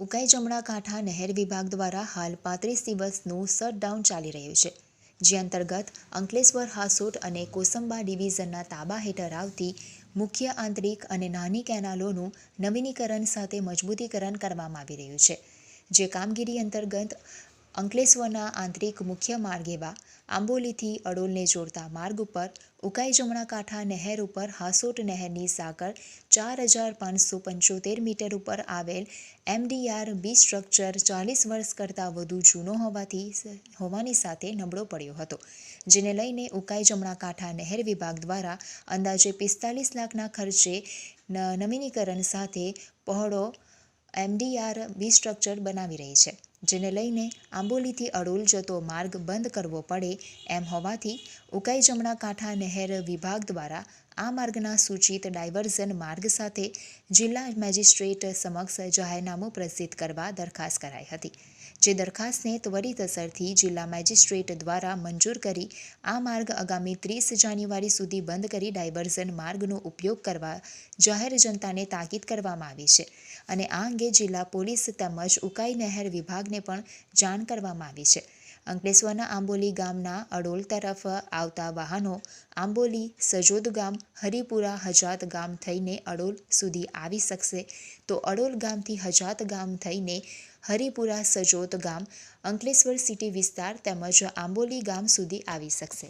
ઉકાઈ જમણા કાંઠા નહેર વિભાગ દ્વારા હાલ 35 દિવસનું શટડાઉન ચાલી રહ્યું છે, જે અંતર્ગત અંકલેશ્વર, હાસોટ અને કોસંબા ડિવિઝનના તાબા હેઠળ આવતી મુખ્ય આંતરિક અને નાની કેનાલોનું નવીનીકરણ સાથે મજબૂતીકરણ કરવામાં આવી રહ્યું છે. જે કામગીરી અંતર્ગત અંકલેશ્વરના આંતરિક મુખ્ય માર્ગ એવા આંબોલીથી અડોલને જોડતા માર્ગ ઉપર ઉકાઈ જમણા કાંઠા નહેર ઉપર હાસોટ નહેરની સાંકળ 4575 મીટર ઉપર આવેલ MDR બી સ્ટ્રક્ચર 40 વર્ષ કરતાં વધુ જૂનો હોવાની સાથે નબળો પડ્યો હતો, જેને લઈને ઉકાઈ જમણા કાંઠા નહેર વિભાગ દ્વારા અંદાજે 45 લાખના ખર્ચે નવીનીકરણ સાથે પહોળો MDR બી સ્ટ્રક્ચર બનાવી રહી છે, જેને લઈને આંબોલીથી અડોલ જતો માર્ગ બંધ કરવો પડે એમ હોવાથી ઉકાઈ જમણા કાંઠા નહેર વિભાગ દ્વારા આ માર્ગના સૂચિત ડાયવર્ઝન માર્ગ સાથે જિલ્લા મેજિસ્ટ્રેટ સમક્ષ જાહેરનામું પ્રસિદ્ધ કરવા દરખાસ્ત કરાઈ હતી. જે દરખાસ્તને ત્વરિત અસરથી જિલ્લા મેજિસ્ટ્રેટ દ્વારા મંજૂર કરી આ માર્ગ આગામી 30 જાન્યુઆરી સુધી બંધ કરી ડાયવર્ઝન માર્ગનો ઉપયોગ કરવા જાહેર જનતાને તાકીદ કરવામાં આવી છે અને આ અંગે જિલ્લા પોલીસ તેમજ ઉકાઈ નહેર વિભાગને પણ જાણ કરવામાં આવી છે. અંકલેશ્વરના આંબોલી ગામના અડોલ તરફ આવતા વાહનો આંબોલી, સજોદ ગામ, હરિપુરા, હજાત ગામ થઈને અડોલ સુધી આવી શકશે, તો અડોલ ગામથી હજાત ગામ થઈને હરિપુરા, સજોદ ગામ, અંકલેશ્વર સિટી વિસ્તાર તેમજ આંબોલી ગામ સુધી આવી શકશે.